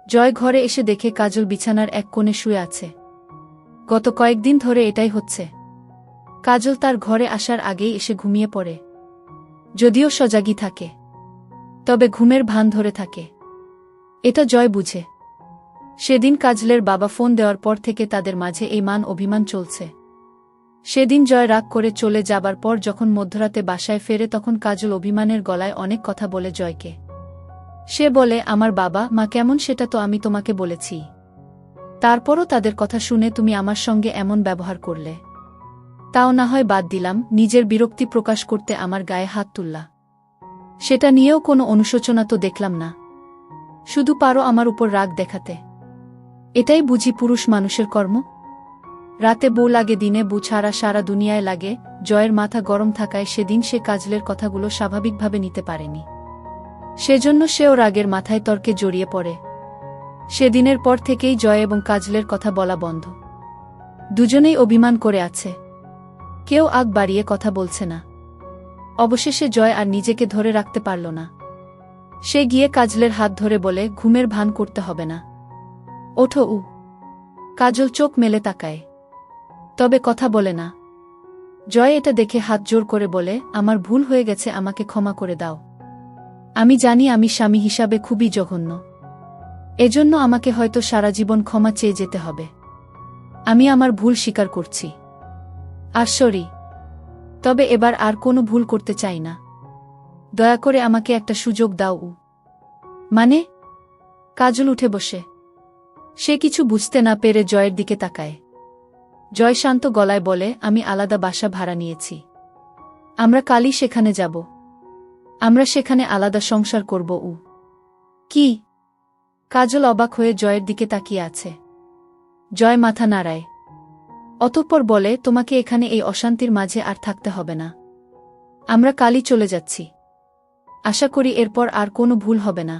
জয় ঘরে এসে দেখে কাজল বিছানার এক কোণে শুয়ে আছে। গত কয়েকদিন ধরে এটাই হচ্ছে। কাজল তার ঘরে আসার আগেই এসে ঘুমিয়ে পড়ে, যদিও সজাগই থাকে, তবে ঘুমের ভান ধরে থাকে। এটা জয় বুঝে। সেদিন কাজলের বাবা ফোন দেওয়ার পর থেকে তাদের মাঝে এই মান অভিমান চলছে। সেদিন জয় রাগ করে চলে যাবার পর যখন মধ্যরাতে বাসায় ফেরে তখন কাজল অভিমানের গলায় অনেক কথা বলে জয়কে। সে বলে, আমার বাবা মা কেমন সেটা তো আমি তোমাকে বলেছি, তারপরও তাদের কথা শুনে তুমি আমার সঙ্গে এমন ব্যবহার করলে। তাও না হয় বাদ দিলাম, নিজের বিরক্তি প্রকাশ করতে আমার গায়ে হাত তুললা, সেটা নিয়েও কোনো অনুশোচনা তো দেখলাম না। শুধু পারো আমার উপর রাগ দেখাতে। এটাই বুঝি পুরুষ মানুষের কর্ম? রাতে বউ লাগে, দিনে বউ ছাড়া সারা দুনিয়ায় লাগে। জয়ের মাথা গরম থাকায় সেদিন সে কাজলের কথাগুলো স্বাভাবিকভাবে নিতে পারেনি। সেজন্য সেও রাগের মাথায় তর্কে জড়িয়ে পড়ে। সেদিনের পর থেকেই জয় এবং কাজলের কথা বলা বন্ধ। দুজনেই অভিমান করে আছে, কেউ আগ বাড়িয়ে কথা বলছে না। অবশেষে জয় আর নিজেকে ধরে রাখতে পারল না। সে গিয়ে কাজলের হাত ধরে বলে, ঘুমের ভান করতে হবে না, ওঠো। কাজল চোখ মেলে তাকায়, তবে কথা বলে না। জয় এটা দেখে হাত জোর করে বলে, আমার ভুল হয়ে গেছে, আমাকে ক্ষমা করে দাও। আমি জানি আমি স্বামী হিসাবে খুবই জঘন্য, এজন্য আমাকে হয়তো সারা জীবন ক্ষমা চেয়ে যেতে হবে। আমি আমার ভুল স্বীকার করছি। সরি, তবে এবার আর কোনো ভুল করতে চাই না। দয়া করে আমাকে একটা সুযোগ দাও। মানে? কাজল উঠে বসে। সে কিছু বুঝতে না পেরে জয়ের দিকে তাকায়। জয় শান্ত গলায় বলে, আমি আলাদা বাসা ভাড়া নিয়েছি, আমরা কালই সেখানে যাব। আমরা সেখানে আলাদা সংসার করব। কি? কাজল অবাক হয়ে জয়ের দিকে তাকিয়ে আছে। জয় মাথা নাড়ায়, অতঃপর বলে, তোমাকে এখানে এই অশান্তির মাঝে আর থাকতে হবে না। আমরা কালই চলে যাচ্ছি। আশা করি এরপর আর কোনো ভুল হবে না।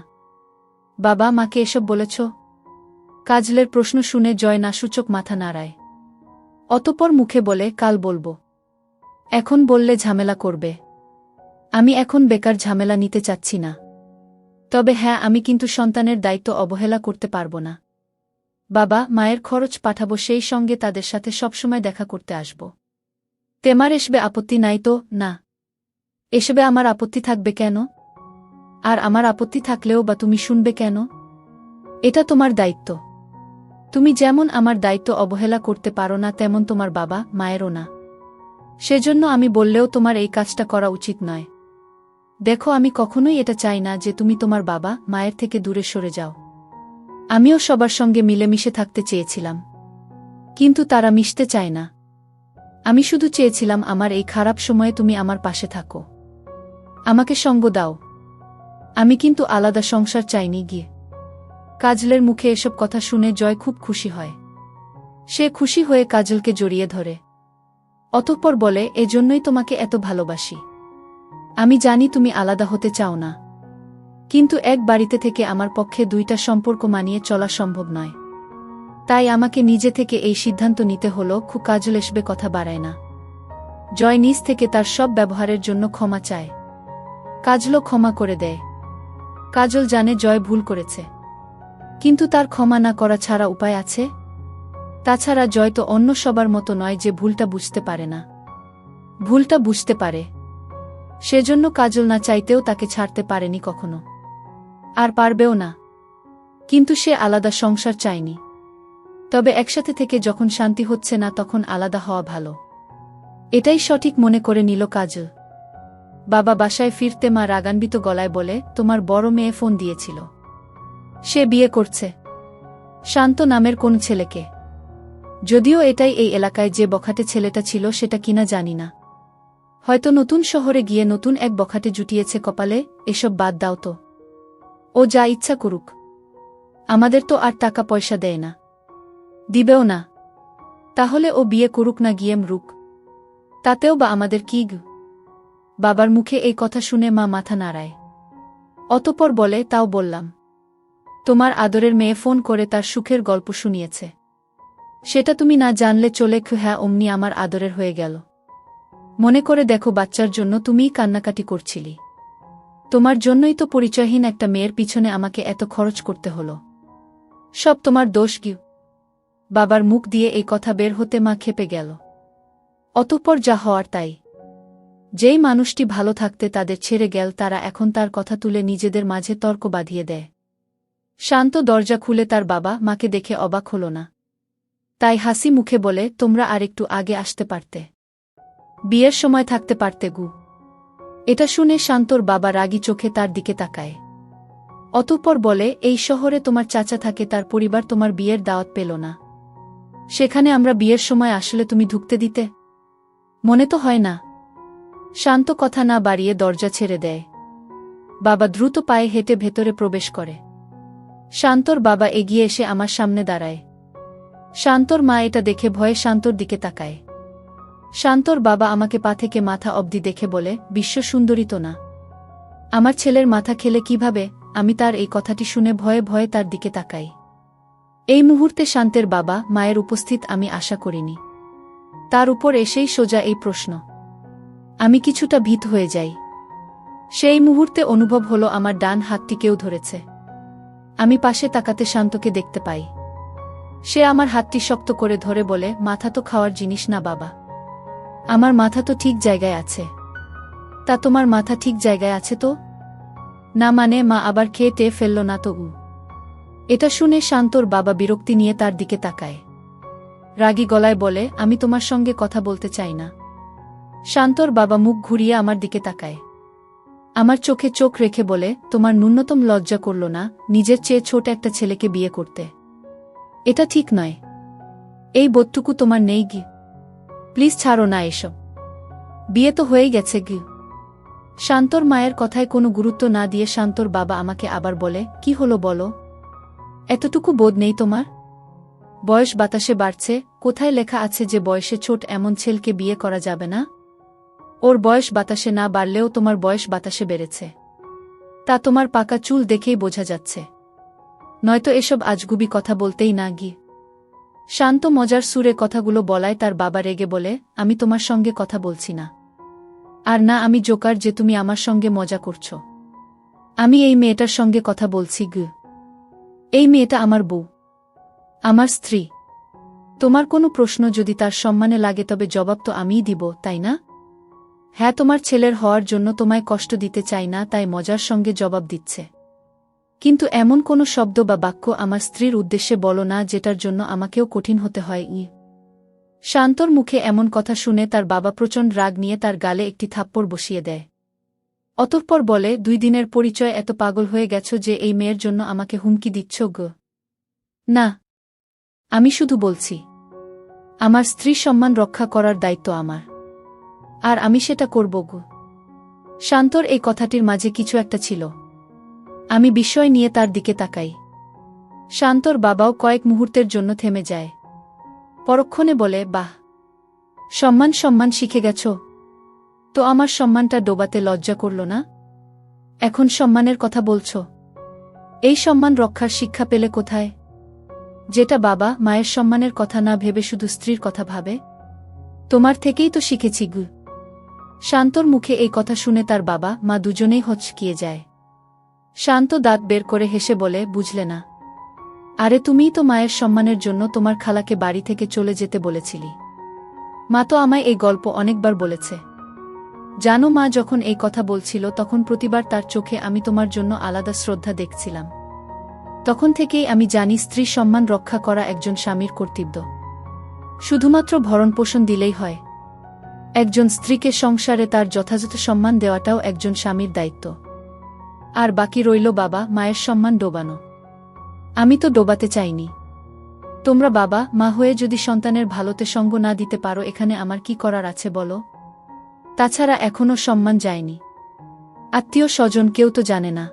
বাবা মাকে এসব বলেছ? কাজলের প্রশ্ন শুনে জয় নাসূচক মাথা নাড়ায়। অতঃপর মুখে বলে, কাল বলবো। এখন বললে ঝামেলা করবে। আমি এখন বেকার ঝামেলা নিতে চাচ্ছি না। তবে হ্যাঁ, আমি কিন্তু সন্তানের দায়িত্ব অবহেলা করতে পারব না। বাবা মায়ের খরচ পাঠাবো, সেই সঙ্গে তাদের সাথে সবসময় দেখা করতে আসব। তেমার এসবে আপত্তি নাই তো? না। এসবে আমার আপত্তি থাকবে কেন? আর আমার আপত্তি থাকলেও বা তুমি শুনবে কেন? এটা তোমার দায়িত্ব। তুমি যেমন আমার দায়িত্ব অবহেলা করতে পারো না, তেমন তোমার বাবা মায়েরও না। সেজন্য আমি বললেও তোমার এই কাজটা করা উচিত নয়। দেখো, আমি কখনোই এটা চাই না যে তুমি তোমার বাবা মায়ের থেকে দূরে সরে যাও। আমিও সবার সঙ্গে মিলেমিশে থাকতে চেয়েছিলাম, কিন্তু তারা মিশতে চায় না। আমি শুধু চেয়েছিলাম আমার এই খারাপ সময়ে তুমি আমার পাশে থাকো, আমাকে সঙ্গ দাও। আমি কিন্তু আলাদা সংসার চাইনি। গিয়ে কাজলের মুখে এসব কথা শুনে জয় খুব খুশি হয়। সে খুশি হয়ে কাজলকে জড়িয়ে ধরে, অতঃপর বলে, এজন্যই তোমাকে এত ভালোবাসি। আমি জানি তুমি আলাদা হতে চাও না, কিন্তু এক বাড়িতে থেকে আমার পক্ষে দুইটা সম্পর্ক মানিয়ে চলা সম্ভব নয়। তাই আমাকে নিজে থেকে এই সিদ্ধান্ত নিতে হলো। কাজল এসবে কথা বাড়ায় না। জয় নিজ থেকে তার সব ব্যবহারের জন্য ক্ষমা চায়। কাজলও ক্ষমা করে দেয়। কাজল জানে জয় ভুল করেছে, কিন্তু তার ক্ষমা না করা ছাড়া উপায় আছে? তাছাড়া জয় তো অন্য সবার মতো নয় যে ভুলটা বুঝতে পারে না। ভুলটা বুঝতে পারে, সেজন্য কাজল না চাইতেও তাকে ছাড়তে পারেনি কখনো, আর পারবেও না। কিন্তু সে আলাদা সংসার চায়নি। তবে একসাথে থেকে যখন শান্তি হচ্ছে না, তখন আলাদা হওয়া ভালো, এটাই সঠিক মনে করে নিল কাজল। বাবা বাসায় ফিরতে মা রাগান্বিত গলায় বলে, তোমার বড় মেয়ে ফোন দিয়েছিল, সে বিয়ে করছে শান্ত নামের কোন ছেলেকে। যদিও এটাই এই এলাকায় যে বখাটে ছেলেটা ছিল সেটা কিনা জানি না। হয়তো নতুন শহরে গিয়ে নতুন এক বখাটে জুটিয়েছে কপালে। এসব বাদ দাও তো, ও যা ইচ্ছা করুক, আমাদের তো আর টাকা পয়সা দেয় না, দিবেও না। তাহলে ও বিয়ে করুক না গিয়ে মরুক, তাতেও বা আমাদের কি? বাবার মুখে এই কথা শুনে মা মাথা নাড়ায়। অতঃপর বলে, তাও বললাম, তোমার আদরের মেয়ে ফোন করে তার সুখের গল্প শুনিয়েছে, সেটা তুমি না জানলে চলে? হ্যাঁ, অমনি আমার আদরের হয়ে গেল। মনে করে দেখো, বাচ্চার জন্য তুমিই কান্নাকাটি করছিলি। তোমার জন্যই তো পরিচয়হীন একটা মেয়ের পিছনে আমাকে এত খরচ করতে হলো। সব তোমার দোষ কি? বাবার মুখ দিয়ে এই কথা বের হতে মা ক্ষেপে গেল। অতঃপর যা হওয়ার তাই। যেই মানুষটি ভালো থাকতে তাদের ছেড়ে গেল তারা এখন তার কথা তুলে নিজেদের মাঝে তর্ক বাঁধিয়ে দেয়। শান্ত দরজা খুলে তার বাবা মাকে দেখে অবাক হল না। তাই হাসি মুখে বলে, তোমরা আরেকটু আগে আসতে পারতে। বিয়ের সময় থাকতে পারতে গু। এটা শুনে শান্তর বাবা রাগী চোখে তার দিকে তাকায়। অতঃপর বলে, এই শহরে তোমার চাচা থাকে, তার পরিবার তোমার বিয়ের দাওয়াত পেল না। সেখানে আমরা বিয়ের সময় আসলে তুমি ঢুকতে দিতে? মনে তো হয় না। শান্ত কথা না বাড়িয়ে দরজা ছেড়ে দেয়। বাবা দ্রুত পায়ে হেঁটে ভেতরে প্রবেশ করে। শান্তর বাবা এগিয়ে এসে আমার সামনে দাঁড়ায়। শান্তর মা এটা দেখে ভয়ে শান্তর দিকে তাকায়। শান্তর বাবা আমাকে পা থেকে মাথা অবধি দেখে বলে, বিশ্ব সুন্দরী তো না? আমার ছেলের মাথা খেলে কিভাবে? আমি তার এই কথাটি শুনে ভয়ে ভয়ে তার দিকে তাকাই। এই মুহূর্তে শান্তের বাবা মায়ের উপস্থিত আমি আশা করিনি। তার উপর এসেই সোজা এই প্রশ্ন। আমি কিছুটা ভীত হয়ে যাই। সেই মুহূর্তে অনুভব হলো আমার ডান হাতটি কেউ ধরেছে। আমি পাশে তাকাতে শান্তকে দেখতে পাই। সে আমার হাতটি শক্ত করে ধরে বলে, মাথা তো খাওয়ার জিনিস না বাবা। আমার মাথা তো ঠিক জায়গায় আছে। তা তোমার মাথা ঠিক জায়গায় আছে তো? না মানে মা আবার খেয়ে টেয়ে ফেলল না তো? এটা শুনে শান্তর বাবা বিরক্তি নিয়ে তার দিকে তাকায়। রাগী গলায় বলে, আমি তোমার সঙ্গে কথা বলতে চাই না। শান্তর বাবা মুখ ঘুরিয়ে আমার দিকে তাকায়। আমার চোখে চোখ রেখে বলে, তোমার ন্যূনতম লজ্জা করল না নিজের চেয়ে ছোট একটা ছেলেকে বিয়ে করতে? এটা ঠিক নয়। এই বোধটুকু তোমার নেই গি? প্লিজ ছাড়ো না এসব। বিয়ে তো হয়ে গেছে গি। শান্তর মায়ের কথায় কোনো গুরুত্ব না দিয়ে শান্তর বাবা আমাকে আবার বলে, কি হলো বলো? এতটুকু বোধ নেই তোমার? বয়স বাতাসে বাড়ছে, কোথায় লেখা আছে যে বয়সে ছোট এমন ছেলেকে বিয়ে করা যাবে না? ওর বয়স বাতাসে না বাড়লেও তোমার বয়স বাতাসে বেড়েছে। তা তোমার পাকা চুল দেখেই বোঝা যাচ্ছে। নয়তো এসব আজগুবি কথা বলতেই না গি। শান্ত মজার সুরে কথাগুলো বলায় তার বাবা রেগে বলে, আমি তোমার সঙ্গে কথা বলছি না। আর না আমি জোকার যে তুমি আমার সঙ্গে মজা করছো। আমি এই মেয়েটার সঙ্গে কথা বলছি গি। এই মেয়েটা আমার বউ, আমার স্ত্রী। তোমার কোনো প্রশ্ন যদি তার সম্মানে লাগে তবে জবাব তো আমিই দিব, তাই না? হ্যাঁ, তোমার ছেলের হওয়ার জন্য তোমায় কষ্ট দিতে চাই না তাই মজার সঙ্গে জবাব দিচ্ছে। কিন্তু এমন কোনো শব্দ বা বাক্য আমার স্ত্রীর উদ্দেশ্যে বলো না যেটার জন্য আমাকেও কঠিন হতে হয়। শান্তর মুখে এমন কথা শুনে তার বাবা প্রচণ্ড রাগ নিয়ে তার গালে একটি থাপ্পড় বসিয়ে দেয়। অতঃপর বলে, 2 দিনের পরিচয় এত পাগল হয়ে গেছো যে এই মেয়ের জন্য আমাকে হুমকি দিচ্ছ গো? না, আমি শুধু বলছি আমার স্ত্রীর সম্মান রক্ষা করার দায়িত্ব আমার, আর আমি সেটা করব গো। শান্তর এই কথাটির মাঝে কিছু একটা ছিল। আমি বিস্ময় নিয়ে তার দিকে তাকাই। শান্তর বাবাও কয়েক মুহূর্তের জন্য থেমে যায়। পরক্ষণে বলে, বাহ, সম্মান সম্মান শিখে গেছ তো? আমার সম্মানটা ডোবাতে লজ্জা করল না? এখন সম্মানের কথা বলছ? এই সম্মান রক্ষার শিক্ষা পেলে কোথায়? যেটা বাবা মায়ের সম্মানের কথা না ভেবে শুধু স্ত্রীর কথা ভাবে? তোমার থেকেই তো শিখেছি গু। শান্তর মুখে এই কথা শুনে তার বাবা মা দুজনেই হচকিয়ে যায়। শান্ত দাঁত বের করে হেসে বলে, বুঝলে না? আরে তুমিই তো মায়ের সম্মানের জন্য তোমার খালাকে বাড়ি থেকে চলে যেতে বলেছিলি। মা তো আমায় এই গল্প অনেকবার বলেছে। জানো, মা যখন এই কথা বলছিল তখন প্রতিবার তার চোখে আমি তোমার জন্য আলাদা শ্রদ্ধা দেখছিলাম। তখন থেকেই আমি জানি স্ত্রীর সম্মান রক্ষা করা একজন স্বামীর কর্তব্য। শুধুমাত্র ভরণপোষণ দিলেই হয়। একজন স্ত্রীকে সংসারে তার যথাযথ সম্মান দেওয়াটাও একজন স্বামীর দায়িত্ব। আর বাকি রইল বাবা মায়ের সম্মান ডোবানো। আমি তো ডোবাতে চাইনি। তোমরা বাবা মা হয়ে যদি সন্তানের ভালোতে সঙ্গ না দিতে পারো এখানে আমার কি করার আছে বলো? তাছাড়া এখনও সম্মান যায়নি। আত্মীয় স্বজন কেউ তো জানে না।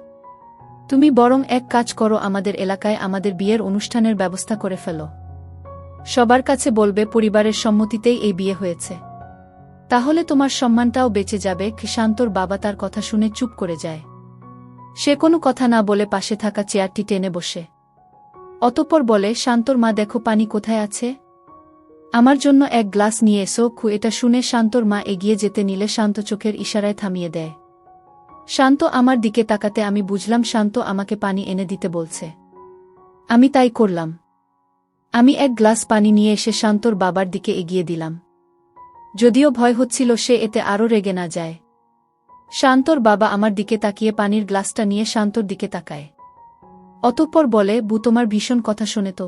তুমি বরং এক কাজ করো, আমাদের এলাকায় আমাদের বিয়ের অনুষ্ঠানের ব্যবস্থা করে ফেলো। সবার কাছে বলবে পরিবারের সম্মতিতেই এই বিয়ে হয়েছে। তাহলে তোমার সম্মানটাও বেঁচে যাবে। শান্তর বাবা তার কথা শুনে চুপ করে যায়। সে কোনো কথা না বলে পাশে থাকা চেয়ারটি টেনে বসে। অতঃপর বলে, শান্তর মা দেখো পানি কোথায় আছে, আমার জন্য এক গ্লাস নিয়ে এসো। এটা শুনে শান্তর মা এগিয়ে যেতে নিলে শান্ত চোখের ইশারায় থামিয়ে দেয়। শান্ত আমার দিকে তাকাতে আমি বুঝলাম শান্ত আমাকে পানি এনে দিতে বলছে। আমি তাই করলাম। আমি এক গ্লাস পানি নিয়ে এসে শান্তর বাবার দিকে এগিয়ে দিলাম। যদিও ভয় হচ্ছিল সে এতে আরও রেগে না যায়। শান্তর বাবা আমার দিকে তাকিয়ে পানির গ্লাসটা নিয়ে শান্তর দিকে তাকায়। অতঃপর বলে, বু, তোমার ভীষণ কথা শোনে তো।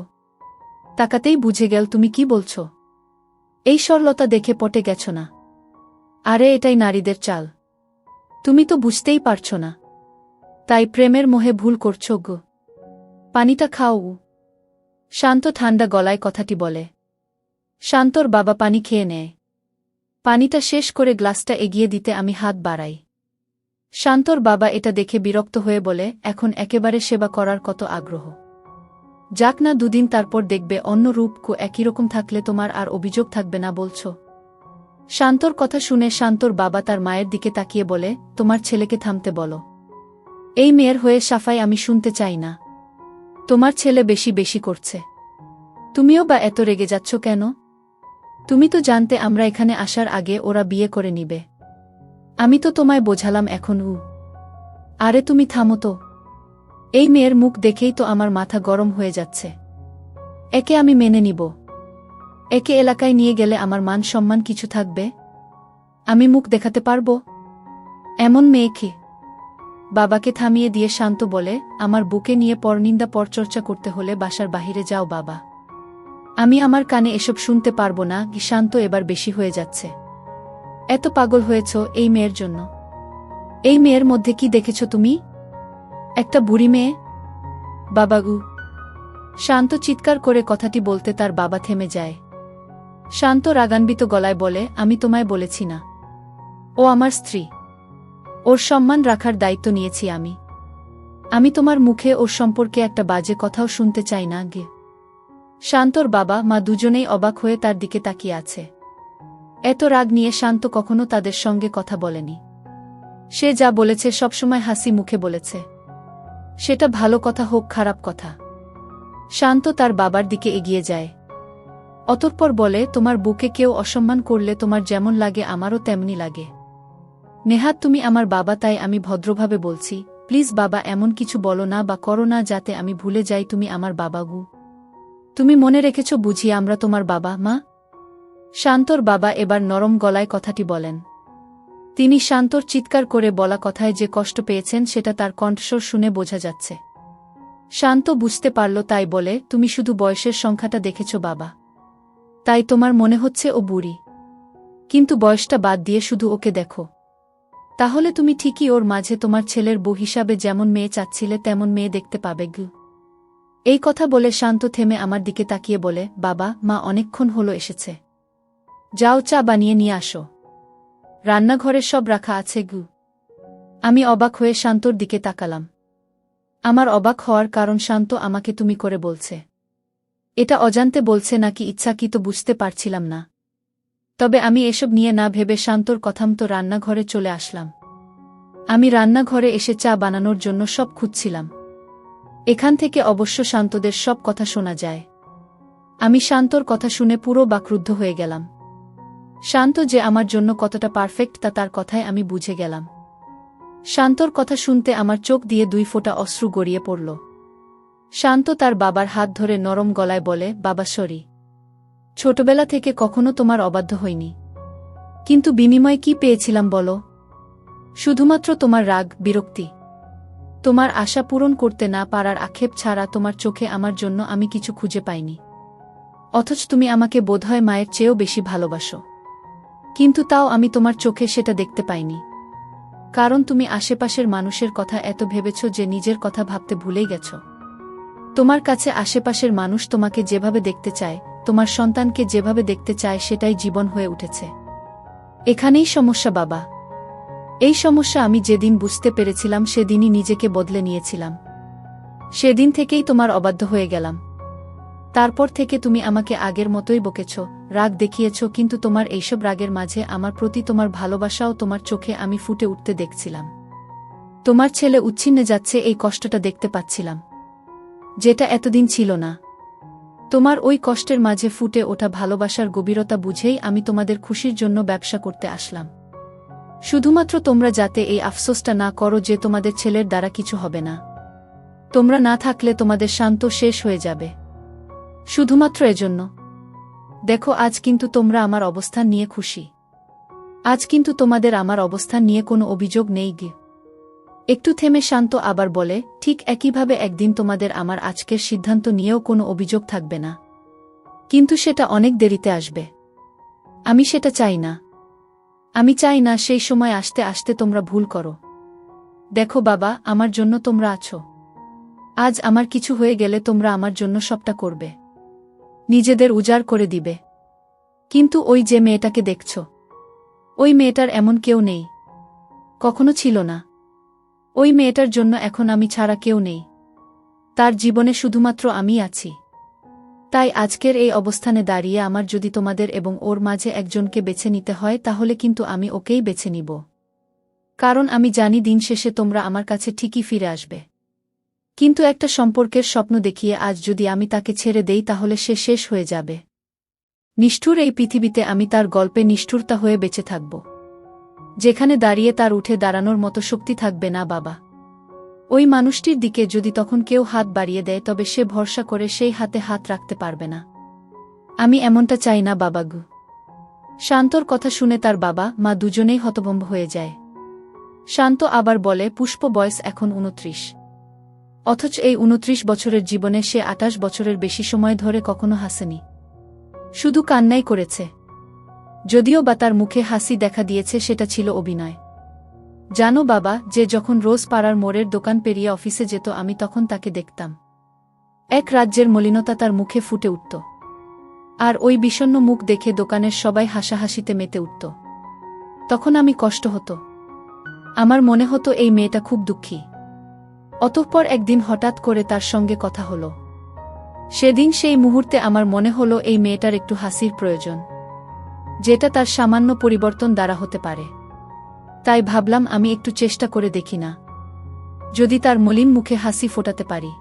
তাকাতেই বুঝে গেল তুমি কি বলছ। এই সরলতা দেখে পটে গেছ না? আরে এটাই নারীদের চাল। তুমি তো বুঝতেই পারছ না, তাই প্রেমের মোহে ভুল করছ গো। পানিটা খাও। শান্ত ঠান্ডা গলায় কথাটি বলে। শান্তর বাবা পানি খেয়ে নেয়। পানিটা শেষ করে গ্লাসটা এগিয়ে দিতে আমি হাত বাড়াই। শান্তর বাবা এটা দেখে বিরক্ত হয়ে বলে, এখন একেবারে সেবা করার কত আগ্রহ। যাক না, দুদিন তারপর দেখবে অন্য রূপকু একই রকম থাকলে তোমার আর অভিযোগ থাকবে না বলছ। শান্তর কথা শুনে শান্তর বাবা তার মায়ের দিকে তাকিয়ে বলে, তোমার ছেলেকে থামতে বলো। এই মেয়ের হয়ে সাফাই আমি শুনতে চাই না। তোমার ছেলে বেশি বেশি করছে। তুমিও বা এত রেগে যাচ্ছ কেন? তুমি তো জানতে আমরা এখানে আসার আগে ওরা বিয়ে করে নিবে। আমি তো তোমায় বোঝালাম এখন। আরে তুমি থামো তো। এই মেয়ের মুখ দেখেই তো আমার মাথা গরম হয়ে যাচ্ছে। একে আমি মেনে নিব? একে এলাকায় নিয়ে গেলে আমার মান সম্মান কিছু থাকবে? আমি মুখ দেখাতে পারব এমন মেয়েকে? বাবাকে থামিয়ে দিয়ে শান্ত বলে, আমার বুকে নিয়ে পরনিন্দা পরচর্চা করতে হলে বাসার বাহিরে যাও বাবা। আমি আমার কানে এসব শুনতে পারব না। শান্ত এবার বেশি হয়ে যাচ্ছে। এত পাগল হয়েছ এই মেয়ের জন্য? এই মেয়ের মধ্যে কি দেখেছ তুমি? একটা বুড়ি মেয়ে? বাবাগু! শান্ত চিৎকার করে কথাটি বলতে তার বাবা থেমে যায়। শান্ত রাগান্বিত গলায় বলে, আমি তোমায় বলেছি না ও আমার স্ত্রী? ওর সম্মান রাখার দায়িত্ব নিয়েছি আমি। আমি তোমার মুখে ওর সম্পর্কে একটা বাজে কথাও শুনতে চাই না গে। শান্তর বাবা মা দুজনেই অবাক হয়ে তার দিকে তাকিয়ে আছে। এত রাগ নিয়ে শান্ত কখনো তাদের সঙ্গে কথা বলেনি। সে যা বলেছে সবসময় হাসি মুখে বলেছে, সেটা ভালো কথা হোক খারাপ কথা। শান্ত তার বাবার দিকে এগিয়ে যায়। অতঃপর বলে, তোমার বুকে কেউ অসম্মান করলে তোমার যেমন লাগে আমারও তেমনি লাগে। নেহাত তুমি আমার বাবা, তাই আমি ভদ্রভাবে বলছি, প্লিজ বাবা এমন কিছু বলো না বা করো না যাতে আমি ভুলে যাই তুমি আমার বাবা গু। তুমি মনে রেখেছ বুঝি আমরা তোমার বাবা মা? শান্তর বাবা এবার নরম গলায় কথাটি বলেন। তিনি শান্তর চিৎকার করে বলা কথায় যে কষ্ট পেয়েছেন সেটা তার কণ্ঠস্বর শুনে বোঝা যাচ্ছে। শান্ত বুঝতে পারল, তাই বলে, তুমি শুধু বয়সের সংখ্যাটা দেখেছ বাবা, তাই তোমার মনে হচ্ছে ও বুড়ি। কিন্তু বয়সটা বাদ দিয়ে শুধু ওকে দেখো, তাহলে তুমি ঠিকই ওর মাঝে তোমার ছেলের বউ হিসাবে যেমন মেয়ে চাচ্ছিলে তেমন মেয়ে দেখতে পাবে গু। এই কথা বলে শান্ত থেমে আমার দিকে তাকিয়ে বলে, বাবা মা অনেকক্ষণ হলো এসেছে, যাও চা বানিয়ে নিয়ে আসো, রান্নাঘরে সব রাখা আছে গু। আমি অবাক হয়ে শান্তর দিকে তাকালাম। আমার অবাক হওয়ার কারণ শান্ত আমাকে তুমি করে বলছে। এটা অজান্তে বলছে নাকি ইচ্ছাকৃত বুঝতে পারছিলাম না। তবে আমি এসব নিয়ে না ভেবে শান্তর কথামতো রান্নাঘরে চলে আসলাম। আমি রান্নাঘরে এসে চা বানানোর জন্য সব খুঁজছিলাম। এখান থেকে অবশ্য শান্তদের সব কথা শোনা যায়। আমি শান্তর কথা শুনে পুরো বাকরুদ্ধ হয়ে গেলাম। শান্ত যে আমার জন্য কতটা পারফেক্ট তা তার কথায় আমি বুঝে গেলাম। শান্তর কথা শুনতে আমার চোখ দিয়ে 2 ফোঁটা অশ্রু গড়িয়ে পড়ল। শান্ত তার বাবার হাত ধরে নরম গলায় বলে, বাবা সরি, ছোটবেলা থেকে কখনো তোমার অবাধ্য হইনি। কিন্তু বিনিময়ে কি পেয়েছিলাম বলো? শুধুমাত্র তোমার রাগ, বিরক্তি, তোমার আশা পূরণ করতে না পারার আক্ষেপ ছাড়া তোমার চোখে আমার জন্য আমি কিছু খুঁজে পাইনি। অথচ তুমি আমাকে বোধহয় মায়ের চেয়েও বেশি ভালোবাসো, কিন্তু তাও আমি তোমার চোখে সেটা দেখতে পাইনি। কারণ তুমি আশেপাশের মানুষের কথা এত ভেবেছ যে নিজের কথা ভাবতে ভুলেই গেছ। তোমার কাছে আশেপাশের মানুষ তোমাকে যেভাবে দেখতে চায়, তোমার সন্তানকে যেভাবে দেখতে চায় সেটাই জীবন হয়ে উঠেছে। এখানেই সমস্যা বাবা। এই সমস্যা আমি যেদিন বুঝতে পেরেছিলাম সেদিনই নিজেকে বদলে নিয়েছিলাম। সেদিন থেকেই তোমার অবাধ্য হয়ে গেলাম। তারপর থেকে তুমি আমাকে আগের মতোই বকেছ, রাগ দেখিয়েছ, কিন্তু তোমার এইসব রাগের মাঝে আমার প্রতি তোমার ভালোবাসাও তোমার চোখে আমি ফুটে উঠতে দেখছিলাম। তোমার ছেলে উচ্ছিন্নে যাচ্ছে এই কষ্টটা দেখতে পাচ্ছিলাম, যেটা এতদিন ছিল না। তোমার ওই কষ্টের মাঝে ফুটে ওঠা ভালোবাসার গভীরতা বুঝেই আমি তোমাদের খুশির জন্য ব্যবসা করতে আসলাম। শুধুমাত্র তোমরা যাতে এই আফসোসটা না করো যে তোমাদের ছেলের দ্বারা কিছু হবে না। তোমরা না থাকলে তোমাদের শান্ত শেষ হয়ে যাবে। শুধুমাত্র এজন্য। দেখো, আজ কিন্তু তোমরা আমার অবস্থান নিয়ে খুশি। আজ কিন্তু তোমাদের আমার অবস্থান নিয়ে কোনো অভিযোগ নেই গে। একটু থেমে শান্ত আবার বলে, ঠিক একইভাবে একদিন তোমাদের আমার আজকের সিদ্ধান্ত নিয়েও কোনো অভিযোগ থাকবে না। কিন্তু সেটা অনেক দেরিতে আসবে। আমি সেটা চাই না। আমি চাই না সেই সময় আসতে আসতে তোমরা ভুল করো। দেখো বাবা, আমার জন্য তোমরা আছো। আজ আমার কিছু হয়ে গেলে তোমরা আমার জন্য সবটা করবে, নিজেদের উজাড় করে দিবে। কিন্তু ওই যে মেয়েটাকে দেখছ, ওই মেয়েটার এমন কেউ নেই, কখনো ছিল না। ওই মেয়েটার জন্য এখন আমি ছাড়া কেউ নেই। তার জীবনে শুধুমাত্র আমি আছি। তাই আজকের এই অবস্থানে দাঁড়িয়ে আমার যদি তোমাদের এবং ওর মাঝে একজনকে বেছে নিতে হয়, তাহলে কিন্তু আমি ওকেই বেছে নিব। কারণ আমি জানি দিন শেষে তোমরা আমার কাছে ঠিকই ফিরে আসবে। কিন্তু একটা সম্পর্কের স্বপ্ন দেখিয়ে আজ যদি আমি তাকে ছেড়ে দেই, তাহলে সে শেষ হয়ে যাবে। নিষ্ঠুর এই পৃথিবীতে আমি তার গল্পে নিষ্ঠুরতা হয়ে বেঁচে থাকব, যেখানে দাঁড়িয়ে তার উঠে দাঁড়ানোর মতো শক্তি থাকবে না বাবা। ওই মানুষটির দিকে যদি তখন কেউ হাত বাড়িয়ে দেয়, তবে সে ভরসা করে সেই হাতে হাত রাখতে পারবে না। আমি এমনটা চাই না বাবাগু। শান্তর কথা শুনে তার বাবা মা দুজনেই হতভম্ব হয়ে যায়। শান্ত আবার বলে, পুষ্প বয়স এখন 29, অথচ এই 29 বছরের জীবনে সে 28 বছরের বেশি সময় ধরে কখনো হাসেনি, শুধু কান্নাই করেছে। যদিও বা তার মুখে হাসি দেখা দিয়েছে, সেটা ছিল অভিনয়। জানো বাবা, যে যখন রোজ পাড়ার মোড়ের দোকান পেরিয়ে অফিসে যেত, আমি তখন তাকে দেখতাম। এক রাজ্যের মলিনতা তার মুখে ফুটে উঠত, আর ওই বিষণ্ণ মুখ দেখে দোকানের সবাই হাসাহাসিতে মেতে উঠত। তখন আমি কষ্ট হতো, আমার মনে হতো এই মেয়েটা খুব দুঃখী। অতঃপর একদিন হঠাৎ করে তার সঙ্গে কথা হলো। সেদিন সেই মুহূর্তে আমার মনে হলো এই মেয়েটার একটু হাসির প্রয়োজন, যেটা তার সামান্য পরিবর্তন দ্বারা হতে পারে। তাই ভাবলাম আমি একটু চেষ্টা করে দেখি না, যদি তার মলিন মুখে হাসি ফোটাতে পারি।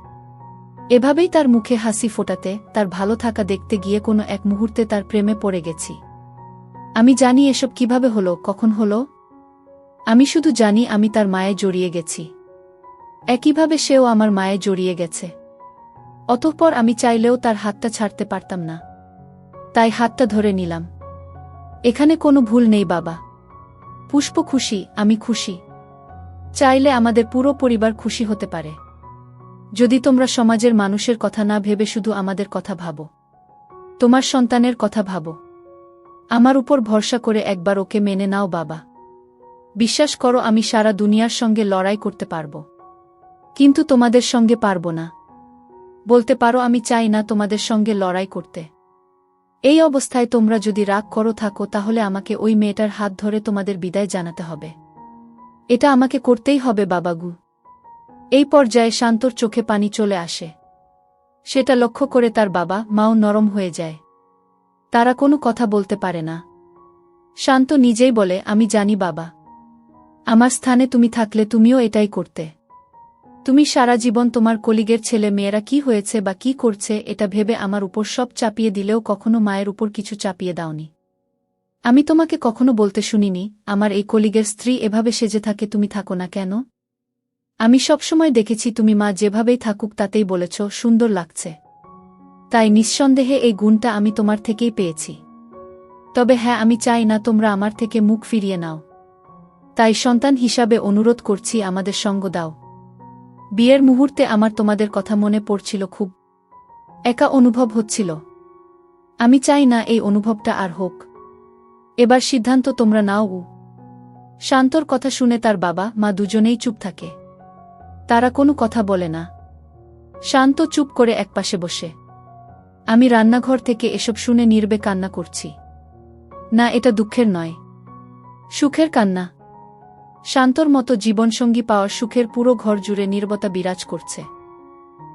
এভাবেই তার মুখে হাসি ফোটাতে, তার ভালো থাকা দেখতে গিয়ে কোনো এক মুহূর্তে তার প্রেমে পড়ে গেছি। আমি জানি এসব কিভাবে হলো, কখন হলো। আমি শুধু জানি আমি তার মায়ে জড়িয়ে গেছি, একইভাবে সেও আমার মায়ে জড়িয়ে গেছে। অতঃপর আমি চাইলেও তার হাতটা ছাড়তে পারতাম না, তাই হাতটা ধরে নিলাম। এখানে কোনো ভুল নেই বাবা। পুষ্প খুশি, আমি খুশি। চাইলে আমাদের পুরো পরিবার খুশি হতে পারে, যদি তোমরা সমাজের মানুষের কথা না ভেবে শুধু আমাদের কথা ভাবো। তোমার সন্তানের কথা ভাবো। আমার উপর ভরসা করে একবার ওকে মেনে নাও বাবা। বিশ্বাস করো, আমি সারা দুনিয়ার সঙ্গে লড়াই করতে পারবো, কিন্তু তোমাদের সঙ্গে পারবো না। বলতে পারো আমি চাই না তোমাদের সঙ্গে লড়াই করতে। এই অবস্থায় তোমরা যদি রাগ করো থাকো, তাহলে আমাকে ওই মেয়েটার হাত ধরে তোমাদের বিদায় জানাতে হবে। এটা আমাকে করতেই হবে বাবাগু। এই পর্যায়ে শান্তর চোখে পানি চলে আসে। সেটা লক্ষ্য করে তার বাবা মাও নরম হয়ে যায়। তারা কোনো কথা বলতে পারে না। শান্ত নিজেই বলে, আমি জানি বাবা, আমার স্থানে তুমি থাকলে তুমিও এটাই করতে। তুমি সারা জীবন তোমার কলিগের ছেলে মেয়েরা কি হয়েছে বা কি করছে এটা ভেবে আমার উপর সব চাপিয়ে দিলেও কখনো মায়ের উপর কিছু চাপিয়ে দাওনি। আমি তোমাকে কখনো বলতে শুনিনি, আমার এই কলিগের স্ত্রী এভাবে সেজে থাকে, তুমি থাকো না কেন? আমি সবসময় দেখেছি তুমি মা যেভাবেই থাকুক তাতেই বলেছ সুন্দর লাগছে। তাই নিঃসন্দেহে এই গুণটা আমি তোমার থেকেই পেয়েছি। তবে হ্যাঁ, আমি চাই না তোমরা আমার থেকে মুখ ফিরিয়ে নাও। তাই সন্তান হিসাবে অনুরোধ করছি, আমাদের সঙ্গ দাও। বিয়ের মুহূর্তে আমার তোমাদের কথা মনে পড়ছিল, খুব একা অনুভব হচ্ছিল। আমি চাই না এই অনুভবটা আর হোক। এবার সিদ্ধান্ত তোমরা নাও। শান্তর কথা শুনে তার বাবা মা দুজনেই চুপ থাকে। তারা কোনো কথা বলে না। শান্ত চুপ করে একপাশে বসে। আমি রান্নাঘর থেকে এসব শুনে নীরবে কান্না করছি। না, এটা দুঃখের নয়, সুখের কান্না। শান্তর মতো জীবনসঙ্গী পাওয়ার সুখের পুরো ঘর জুড়ে নীরবতা বিরাজ করছে।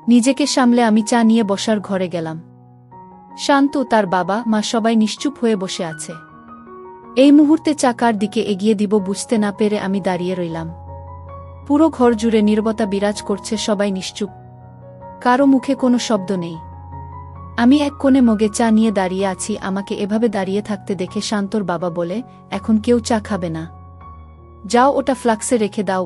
নিজেকে সামলে আমি চা নিয়ে বসার ঘরে গেলাম। শান্ত, তার বাবা মা সবাই নিশ্চুপ হয়ে বসে আছে। এই মুহূর্তে চা কার দিকে এগিয়ে দিব বুঝতে না পেরে আমি দাঁড়িয়ে রইলাম। পুরো ঘর জুড়ে নীরবতা বিরাজ করছে, সবাই নিশ্চুপ, কারো মুখে কোনো শব্দ নেই। আমি এক কোণে মগে চা নিয়ে দাঁড়িয়ে আছি। আমাকে এভাবে দাঁড়িয়ে থাকতে দেখে শান্তর বাবা বলে, এখন কেউ চা খাবে না, যাও ওটা ফ্লাক্সে রেখে দাও।